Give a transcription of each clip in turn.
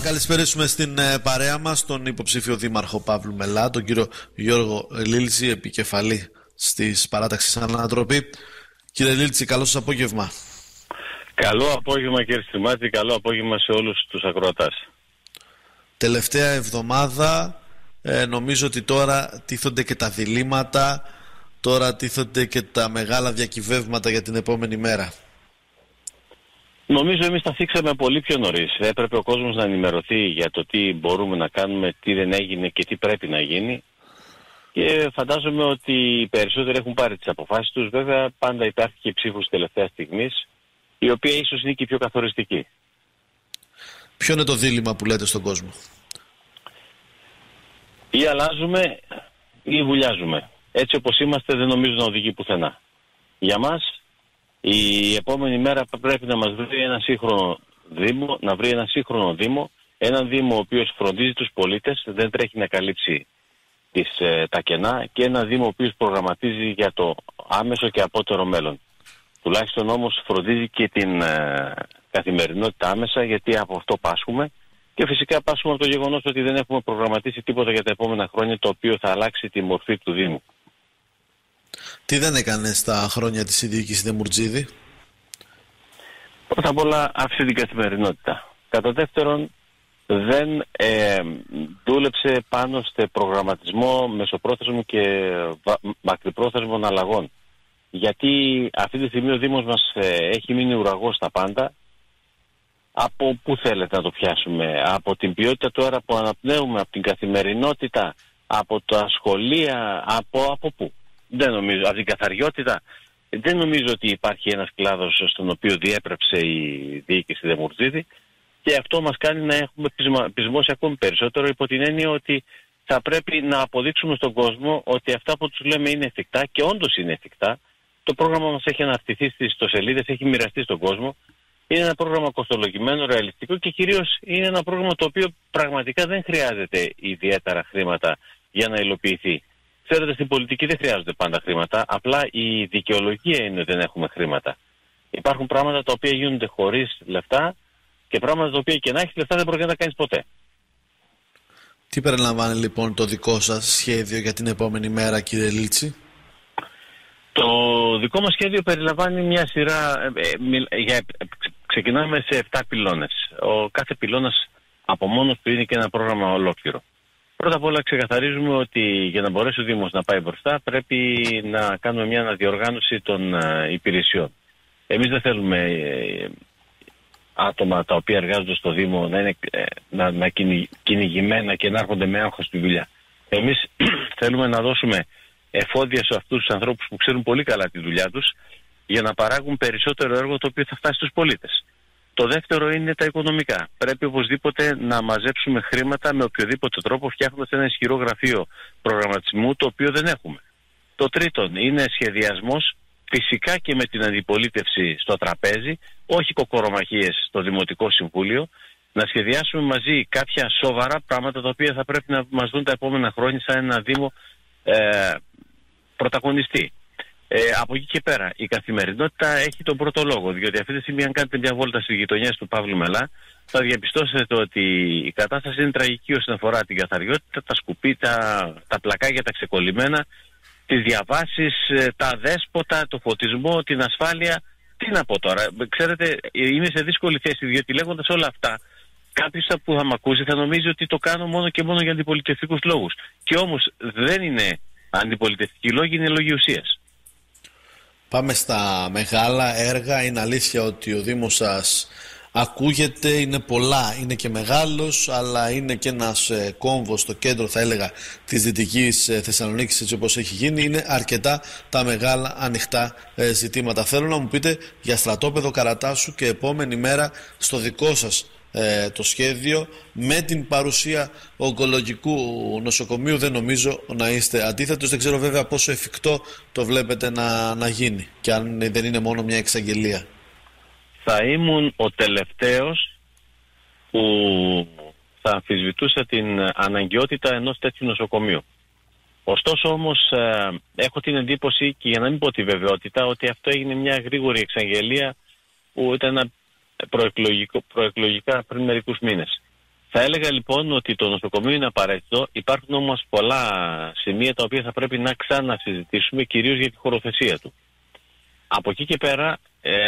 καλησπέρισουμε στην παρέα μας τον υποψήφιο δήμαρχο Παύλου Μελά, τον κύριο Γιώργο Λίλτση, επικεφαλή της παράταξης Ανατροπή. Κύριε Λίλτση, καλό σας απόγευμα. Καλό απόγευμα κύριε Στριμάτζη, καλό απόγευμα σε όλους τους ακροατάς. Τελευταία εβδομάδα νομίζω ότι τώρα τίθονται και τα διλήμματα, τώρα τίθονται και τα μεγάλα διακυβεύματα για την επόμενη μέρα. Νομίζω εμείς τα θίξαμε πολύ πιο νωρίς. Έπρεπε ο κόσμος να ενημερωθεί για το τι μπορούμε να κάνουμε, τι δεν έγινε και τι πρέπει να γίνει. Και φαντάζομαι ότι οι περισσότεροι έχουν πάρει τις αποφάσεις τους. Βέβαια πάντα υπάρχει και ψήφος τελευταίας στιγμής, η οποία ίσως είναι και η πιο καθοριστική. Ποιο είναι το δίλημμα που λέτε στον κόσμο? Ή αλλάζουμε ή βουλιάζουμε. Έτσι όπως είμαστε δεν νομίζω να οδηγεί πουθενά. Για μας η επόμενη μέρα πρέπει να μας βρει ένα σύγχρονο δήμο, να βρει ένα σύγχρονο δήμο, έναν δήμο ο οποίος φροντίζει τους πολίτες, δεν τρέχει να καλύψει τα κενά, και ένα δήμο ο οποίος προγραμματίζει για το άμεσο και απότερο μέλλον. Τουλάχιστον όμως φροντίζει και την καθημερινότητα άμεσα, γιατί από αυτό πάσχουμε, και φυσικά πάσχουμε από το γεγονός ότι δεν έχουμε προγραμματίσει τίποτα για τα επόμενα χρόνια, το οποίο θα αλλάξει τη μορφή του Δήμου. Τι δεν έκανε στα χρόνια της διοίκησης Δεμουρτζίδη? Πρώτα απ' όλα άφησε την καθημερινότητα. Κατά δεύτερον, δεν δούλεψε πάνω στο προγραμματισμό μεσοπρόθεσμων και μακρυπρόθεσμων αλλαγών. Γιατί αυτή τη στιγμή ο Δήμος μας έχει μείνει ουραγός στα πάντα. Από πού θέλετε να το πιάσουμε? Από την ποιότητα του αέρα που αναπνέουμε, από την καθημερινότητα, από τα σχολεία, από πού? Δεν νομίζω, από την καθαριότητα. Δεν νομίζω ότι υπάρχει ένας κλάδος στον οποίο διέπρεψε η διοίκηση Δεμουρτζίδη, και αυτό μας κάνει να έχουμε πεισμώσει ακόμη περισσότερο, υπό την έννοια ότι θα πρέπει να αποδείξουμε στον κόσμο ότι αυτά που τους λέμε είναι εφικτά, και όντως είναι εφικτά. Το πρόγραμμα μας έχει αναρτηθεί στις ιστοσελίδες, έχει μοιραστεί στον κόσμο. Είναι ένα πρόγραμμα κοστολογημένο, ρεαλιστικό, και κυρίως είναι ένα πρόγραμμα το οποίο πραγματικά δεν χρειάζεται ιδιαίτερα χρήματα για να υλοποιηθεί. Ξέρετε, στην πολιτική δεν χρειάζονται πάντα χρήματα, απλά η δικαιολογία είναι ότι δεν έχουμε χρήματα. Υπάρχουν πράγματα τα οποία γίνονται χωρίς λεφτά, και πράγματα τα οποία και να έχεις λεφτά δεν πρόκειται να κάνεις ποτέ. Τι περιλαμβάνει λοιπόν το δικό σας σχέδιο για την επόμενη μέρα, κύριε Λίλτση? Το δικό μας σχέδιο περιλαμβάνει μια σειρά, ξεκινάμε σε 7 πυλώνες. Ο κάθε πυλώνας από μόνος του είναι και ένα πρόγραμμα ολόκληρο. Πρώτα απ' όλα ξεκαθαρίζουμε ότι για να μπορέσει ο Δήμος να πάει μπροστά πρέπει να κάνουμε μια αναδιοργάνωση των υπηρεσιών. Εμείς δεν θέλουμε άτομα τα οποία εργάζονται στο Δήμο να είναι κυνηγημένα και να έρχονται με άγχος στη δουλειά. Εμείς θέλουμε να δώσουμε εφόδια σε αυτούς τους ανθρώπους που ξέρουν πολύ καλά τη δουλειά τους, για να παράγουν περισσότερο έργο το οποίο θα φτάσει στους πολίτες. Το δεύτερο είναι τα οικονομικά. Πρέπει οπωσδήποτε να μαζέψουμε χρήματα με οποιοδήποτε τρόπο, φτιάχνοντας ένα ισχυρό γραφείο προγραμματισμού, το οποίο δεν έχουμε. Το τρίτον είναι σχεδιασμός, φυσικά και με την αντιπολίτευση στο τραπέζι, όχι κοκορομαχίες στο Δημοτικό Συμβούλιο, να σχεδιάσουμε μαζί κάποια σοβαρά πράγματα τα οποία θα πρέπει να μας δουν τα επόμενα χρόνια σαν ένα Δήμο πρωταγωνιστή. Από εκεί και πέρα, η καθημερινότητα έχει τον πρώτο λόγο, διότι αυτή τη στιγμή, αν κάνετε μια βόλτα στις γειτονιές του Παύλου Μελά, θα διαπιστώσετε ότι η κατάσταση είναι τραγική όσον αφορά την καθαριότητα, τα σκουπίδια, τα πλακάκια, τα ξεκολλημένα, τις διαβάσεις, τα δέσποτα, το φωτισμό, την ασφάλεια. Τι να πω τώρα? Ξέρετε, είμαι σε δύσκολη θέση, διότι λέγοντας όλα αυτά, κάποιος που θα με ακούσει θα νομίζει ότι το κάνω μόνο και μόνο για αντιπολιτευτικούς λόγους. Και όμως δεν είναι αντιπολιτευτικοί λόγοι, είναι λόγοι ουσίας. Πάμε στα μεγάλα έργα. Είναι αλήθεια ότι ο Δήμος σας ακούγεται, είναι πολλά, είναι και μεγάλος, αλλά είναι και ένας κόμβος στο κέντρο, θα έλεγα, της Δυτικής Θεσσαλονίκης, έτσι όπως έχει γίνει. Είναι αρκετά τα μεγάλα ανοιχτά ζητήματα. Θέλω να μου πείτε για στρατόπεδο Καρατάσου και επόμενη μέρα στο δικό σας το σχέδιο, με την παρουσία ογκολογικού νοσοκομείου. Δεν νομίζω να είστε αντίθετος. Δεν ξέρω βέβαια πόσο εφικτό το βλέπετε να γίνει, και αν δεν είναι μόνο μια εξαγγελία. Θα ήμουν ο τελευταίος που θα αμφισβητούσα την αναγκαιότητα ενός τέτοιου νοσοκομείου. Ωστόσο όμως έχω την εντύπωση, και για να μην πω τη βεβαιότητα, ότι αυτό έγινε μια γρήγορη εξαγγελία που ήταν προεκλογικά πριν μερικούς μήνες. Θα έλεγα λοιπόν ότι το νοσοκομείο είναι απαραίτητο. Υπάρχουν όμως πολλά σημεία τα οποία θα πρέπει να ξανασυζητήσουμε, κυρίως για τη χωροθεσία του. Από εκεί και πέρα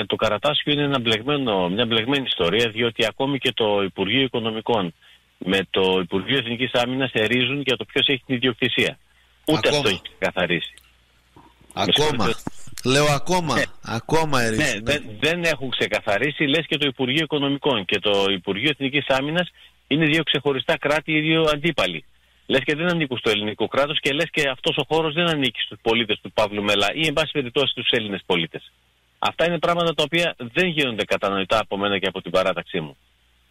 το Καρατάσιο είναι μια μπλεγμένη ιστορία, διότι ακόμη και το Υπουργείο Οικονομικών με το Υπουργείο Εθνικής Άμυνας ερίζουν για το ποιος έχει την ιδιοκτησία. Ούτε αυτό έχει ξεκαθαρίσει. Ακόμα. Λέω ακόμα. Ακόμα ερίζουν. Ναι, δεν έχουν ξεκαθαρίσει, λες και το Υπουργείο Οικονομικών και το Υπουργείο Εθνικής Άμυνας είναι δύο ξεχωριστά κράτη, οι δύο αντίπαλοι. Λες και δεν ανήκουν στο ελληνικό κράτος και λες και αυτός ο χώρος δεν ανήκει στους πολίτες του Παύλου Μελά ή εν πάση περιπτώσει στους Έλληνες πολίτες. Αυτά είναι πράγματα τα οποία δεν γίνονται κατανοητά από μένα και από την παράταξή μου.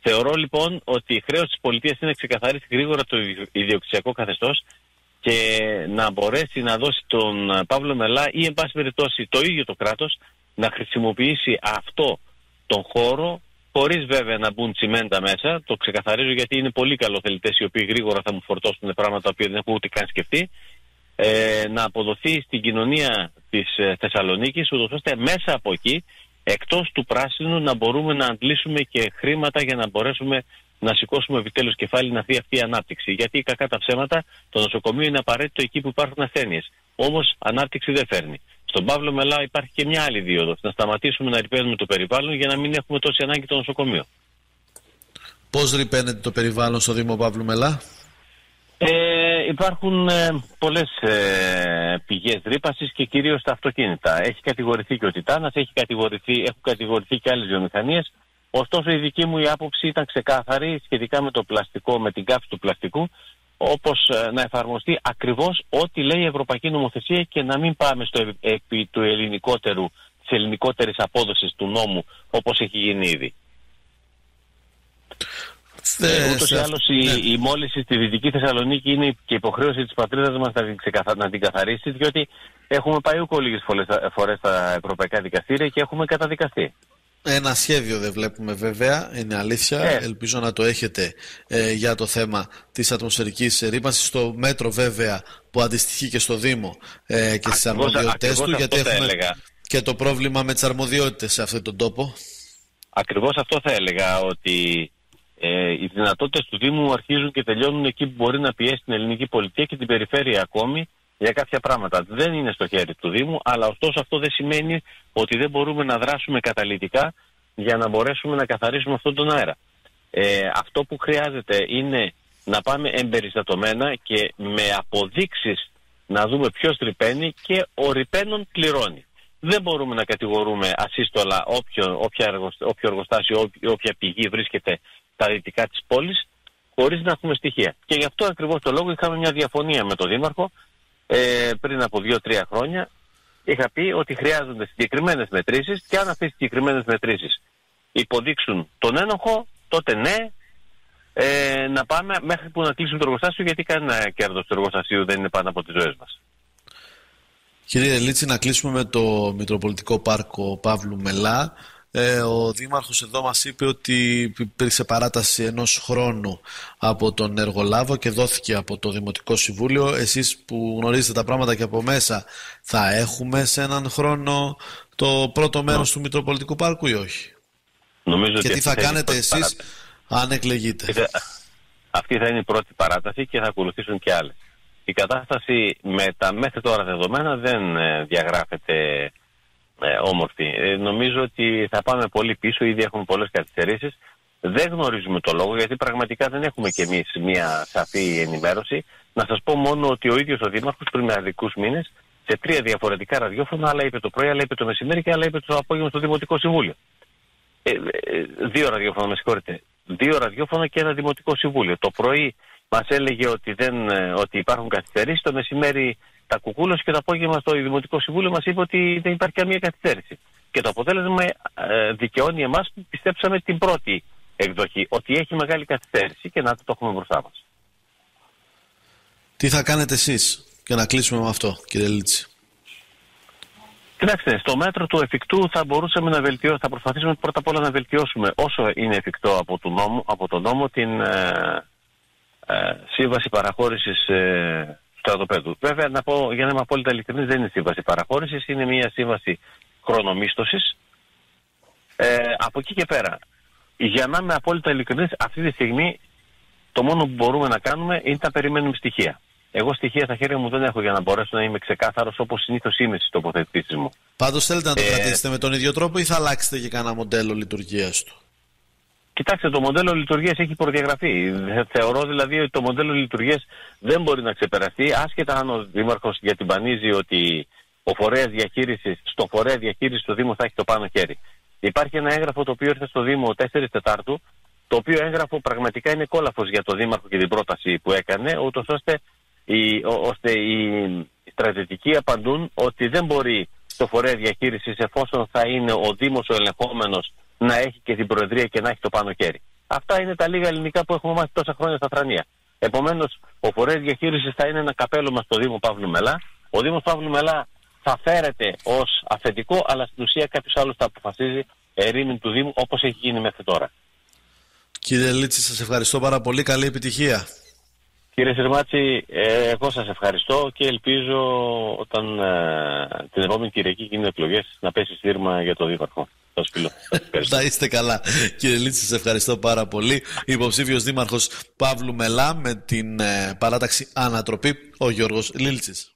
Θεωρώ λοιπόν ότι η χρέος της πολιτείας είναι να ξεκαθαρίσει γρήγορα το ιδιοκτησιακό καθεστώς και να μπορέσει να δώσει τον Παύλο Μελά ή εν πάση περιπτώσει το ίδιο το κράτος να χρησιμοποιήσει αυτό τον χώρο, χωρίς βέβαια να μπουν τσιμέντα μέσα. Το ξεκαθαρίζω γιατί είναι πολύ καλοθελητές οι οποίοι γρήγορα θα μου φορτώσουν πράγματα τα οποία δεν έχουν ούτε καν σκεφτεί. Να αποδοθεί στην κοινωνία της Θεσσαλονίκης, ούτως ώστε μέσα από εκεί, εκτός του πράσινου, να μπορούμε να αντλήσουμε και χρήματα για να μπορέσουμε να σηκώσουμε επιτέλους κεφάλι, να έρθει αυτή η ανάπτυξη. Γιατί κακά τα ψέματα, το νοσοκομείο είναι απαραίτητο εκεί που υπάρχουν ασθένειες. Όμως ανάπτυξη δεν φέρνει. Στον Παύλο Μελά υπάρχει και μια άλλη δίωδος. Να σταματήσουμε να ρηπαίνουμε το περιβάλλον για να μην έχουμε τόση ανάγκη το νοσοκομείο. Πώς ρηπαίνεται το περιβάλλον στο Δήμο Παύλου Μελά? Υπάρχουν πολλές πηγές ρύπασης και κυρίως τα αυτοκίνητα. Έχει κατηγορηθεί και ο Τιτάνας, έχουν κατηγορηθεί και άλλες βιομηχανίες. Ωστόσο η δική μου η άποψη ήταν ξεκάθαρη σχετικά με το πλαστικό, με την κάψη του πλαστικού, όπως να εφαρμοστεί ακριβώς ό,τι λέει η Ευρωπαϊκή Νομοθεσία και να μην πάμε στο επί του της ελληνικότερης απόδοσης του νόμου όπως έχει γίνει ήδη. Ούτως ή άλλως η μόλυνση στη Δυτική Θεσσαλονίκη είναι και υποχρέωση της πατρίδας μας να την καθαρίσει, διότι έχουμε πάει ούκο λίγες φορές στα ευρωπαϊκά δικαστήρια και έχουμε καταδικαστεί. Ένα σχέδιο δεν βλέπουμε βέβαια, είναι αλήθεια. Ελπίζω να το έχετε για το θέμα της ατμοσφαιρικής ρύπανσης. Στο μέτρο βέβαια που αντιστοιχεί και στο Δήμο και στις αρμοδιότητες του, γιατί έχουμε και το πρόβλημα με τις αρμοδιότητες σε αυτόν τον τόπο. Ακριβώς αυτό θα έλεγα, ότι οι δυνατότητες του Δήμου αρχίζουν και τελειώνουν εκεί που μπορεί να πιέσει την ελληνική πολιτεία και την περιφέρεια ακόμη για κάποια πράγματα. Δεν είναι στο χέρι του Δήμου, αλλά ωστόσο αυτό δεν σημαίνει ότι δεν μπορούμε να δράσουμε καταλυτικά για να μπορέσουμε να καθαρίσουμε αυτόν τον αέρα. Αυτό που χρειάζεται είναι να πάμε εμπεριστατωμένα και με αποδείξεις να δούμε ποιος ρηπαίνει και ο ρηπαίνων πληρώνει. Δεν μπορούμε να κατηγορούμε ασύστολα όποιο εργοστάσιο, όποια πηγή βρίσκεται στα δυτικά της πόλης, χωρίς να έχουμε στοιχεία. Και γι' αυτό ακριβώς το λόγο είχαμε μια διαφωνία με τον Δήμαρχο πριν από 2-3 χρόνια. Είχα πει ότι χρειάζονται συγκεκριμένες μετρήσεις και αν αυτές οι συγκεκριμένες μετρήσεις υποδείξουν τον ένοχο, τότε ναι, να πάμε μέχρι που να κλείσουμε το εργοστάσιο, γιατί κανένα κέρδος του εργοστασίου δεν είναι πάνω από τις ζωές μας. Κύριε Λίτση, να κλείσουμε με το Μητροπολιτικό Πάρκο Παύλου Μελά. Ο Δήμαρχος εδώ μας είπε ότι υπήρξε παράταση 1 χρόνου από τον εργολάβο και δόθηκε από το Δημοτικό Συμβούλιο. Εσείς που γνωρίζετε τα πράγματα και από μέσα, θα έχουμε σε 1 χρόνο το πρώτο μέρος του Μητροπολιτικού Πάρκου ή όχι? Νομίζω και τι θα κάνετε εσείς αν εκλεγείτε? Αυτή θα είναι η πρώτη παράταση και θα ακολουθήσουν και άλλες. Η κατάσταση με τα μέχρι τώρα δεδομένα δεν διαγράφεται όμορφη. Νομίζω ότι θα πάμε πολύ πίσω, ήδη έχουμε πολλές καθυστερήσεις. Δεν γνωρίζουμε το λόγο, γιατί πραγματικά δεν έχουμε κι εμείς μια σαφή ενημέρωση. Να σας πω μόνο ότι ο ίδιος ο Δήμαρχος πριν μερικούς μήνες σε 3 διαφορετικά ραδιόφωνα, άλλα είπε το πρωί, άλλα είπε το μεσημέρι και άλλα είπε το απόγευμα στο Δημοτικό Συμβούλιο. 2 ραδιόφωνα, με συγχωρείτε. 2 ραδιόφωνα και 1 Δημοτικό Συμβούλιο. Το πρωί μας έλεγε ότι υπάρχουν καθυστερήσεις, το μεσημέρι τα κουκούλωσε και το απόγευμα στο Δημοτικό Συμβούλιο μας είπε ότι δεν υπάρχει καμία καθυστέρηση. Και το αποτέλεσμα δικαιώνει εμάς που πιστέψαμε την πρώτη εκδοχή, ότι έχει μεγάλη καθυστέρηση και να το έχουμε μπροστά μας. Τι θα κάνετε εσείς και να κλείσουμε με αυτό, κύριε Λίτση? Κοιτάξτε, στο μέτρο του εφικτού θα μπορούσαμε να βελτιώσουμε, θα προσπαθήσουμε πρώτα απ' όλα να βελτιώσουμε όσο είναι εφικτό από τον νόμο την σύμβαση παραχώρησης στρατοπέδου. Βέβαια, για να είμαι απόλυτα ειλικρινής, δεν είναι σύμβαση παραχώρησης, είναι μια σύμβαση χρονομίσθωσης. Από εκεί και πέρα, για να είμαι απόλυτα ειλικρινής, αυτή τη στιγμή Το μόνο που μπορούμε να κάνουμε είναι να περιμένουμε στοιχεία. Εγώ στοιχεία στα χέρια μου δεν έχω για να μπορέσω να είμαι ξεκάθαρος όπως συνήθως είμαι στις τοποθετήσεις μου. Πάντως θέλετε να το κρατήσετε με τον ίδιο τρόπο ή θα αλλάξετε και κανένα μοντέλο λειτουργίας του? Κοιτάξτε, το μοντέλο λειτουργίας έχει προδιαγραφεί. Θεωρώ δηλαδή ότι το μοντέλο λειτουργίας δεν μπορεί να ξεπεραστεί, άσχετα αν ο Δήμαρχος διατυμπανίζει ότι ο φορέας διαχείρισης, στο φορέα διαχείρισης του Δήμου θα έχει το πάνω χέρι. Υπάρχει ένα έγγραφο το οποίο ήρθε στο Δήμο 4 Τετάρτου, το οποίο έγγραφο πραγματικά είναι κόλαφος για το Δήμαρχο και την πρόταση που έκανε, ούτως ώστε οι στρατιωτικοί απαντούν ότι δεν μπορεί το φορέα διαχείρισης, εφόσον θα είναι ο Δήμος ο ελεγχόμενος, να έχει και την Προεδρία και να έχει το πάνω χέρι. Αυτά είναι τα λίγα ελληνικά που έχουμε μάθει τόσα χρόνια στα Θρανία. Επομένως, ο φορέας διαχείρισης θα είναι ένα καπέλωμα στο Δήμο Παύλου Μελά. Ο Δήμος Παύλου Μελά θα φέρεται ως αφεντικό, αλλά στην ουσία κάποιος άλλος θα αποφασίζει ερήμην του Δήμου, όπως έχει γίνει μέχρι τώρα. Κύριε Λίτση, σας ευχαριστώ πάρα πολύ. Καλή επιτυχία. Κύριε Σερμάτση, εγώ σας ευχαριστώ και ελπίζω όταν την επόμενη Κυριακή γίνουν εκλογές να πέσει στήρμα για το Δήμαρχο. Να είστε καλά. Κύριε Λίτση, σας ευχαριστώ πάρα πολύ. Υποψήφιος Δήμαρχος Παύλου Μελά με την παράταξη Ανατροπή, ο Γιώργος Λίλτσης.